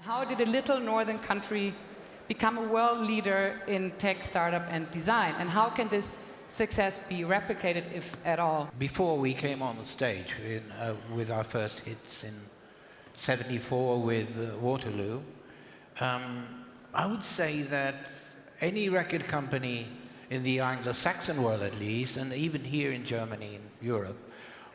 How did a little northern country become a world leader in tech, startup, and design? And how can this success be replicated, if at all? Before we came on the stage with our first hits in '74 with Waterloo, I would say that any record company in the Anglo-Saxon world at least, and even here in Germany and Europe,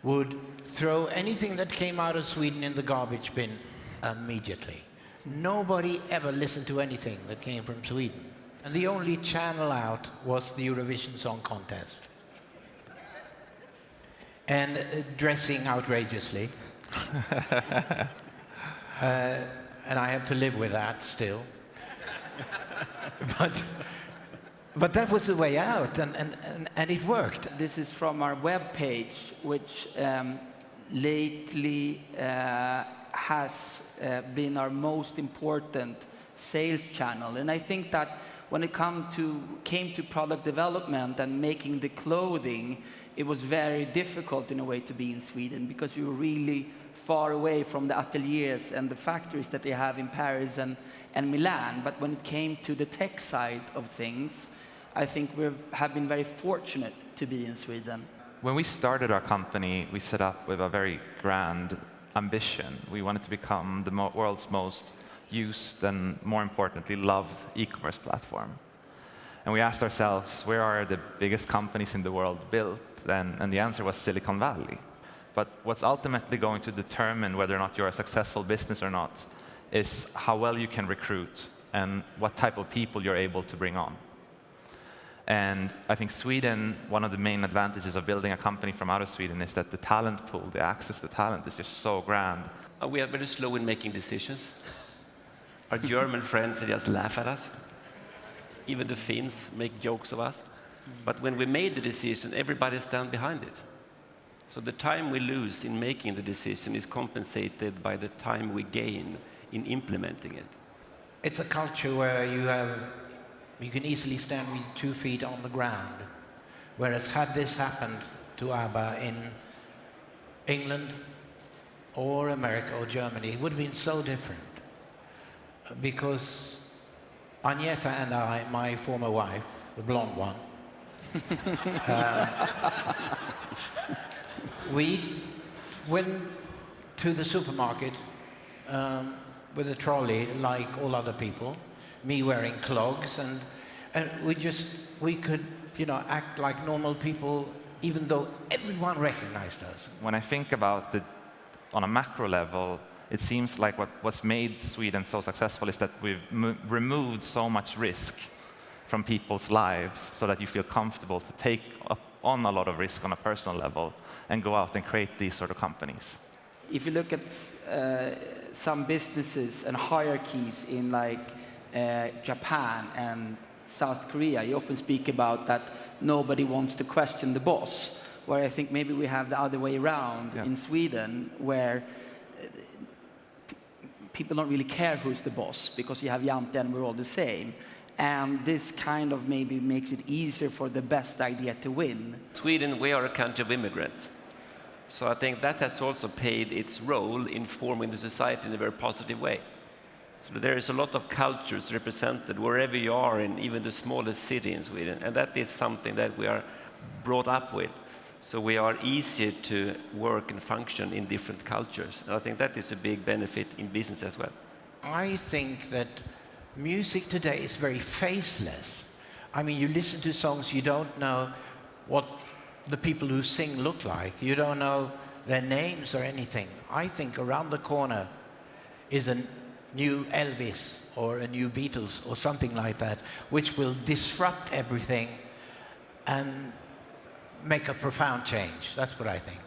would throw anything that came out of Sweden in the garbage bin immediately. Nobody ever listened to anything that came from Sweden. And the only channel out was the Eurovision Song Contest. And dressing outrageously. And I have to live with that still. But that was the way out, and it worked. This is from our web page, which lately has been our most important sales channel. And I think that when it came to product development and making the clothing, it was very difficult in a way to be in Sweden, because we were really far away from the ateliers and the factories that they have in Paris and Milan. But when it came to the tech side of things, I think we have been very fortunate to be in Sweden. When we started our company, we set up with a very grand ambition. We wanted to become the world's most used and, more importantly, loved e-commerce platform. And we asked ourselves, where are the biggest companies in the world built? And the answer was Silicon Valley. But what's ultimately going to determine whether or not you're a successful business or not is how well you can recruit and what type of people you're able to bring on. And I think Sweden, one of the main advantages of building a company from out of Sweden is that the talent pool, the access to talent is just so grand. We are very slow in making decisions. Our German friends just laugh at us. Even the Finns make jokes of us. But when we made the decision, everybody stands behind it. So the time we lose in making the decision is compensated by the time we gain in implementing it. It's a culture where you can easily stand with 2 feet on the ground. Whereas had this happened to ABBA in England or America or Germany, it would have been so different. Because Agneta and I, my former wife, the blonde one, we went to the supermarket with a trolley like all other people, me wearing clogs, and we could, act like normal people, even though everyone recognized us. When I think about it on a macro level, it seems like what's made Sweden so successful is that we've removed so much risk from people's lives so that you feel comfortable to take on a lot of risk on a personal level and go out and create these sort of companies. If you look at some businesses and hierarchies in Japan and South Korea, you often speak about that nobody wants to question the boss, where I think maybe we have the other way around in Sweden, where people don't really care who's the boss, because you have Jante and we're all the same. And this kind of maybe makes it easier for the best idea to win. Sweden, we are a country of immigrants. So I think that has also played its role in forming the society in a very positive way. So there is a lot of cultures represented wherever you are, in even the smallest city in Sweden. And that is something that we are brought up with. So we are easier to work and function in different cultures. And I think that is a big benefit in business as well. I think that music today is very faceless. I mean, you listen to songs, you don't know what the people who sing look like. You don't know their names or anything. I think around the corner is a new Elvis or a new Beatles or something like that, which will disrupt everything and make a profound change. That's what I think.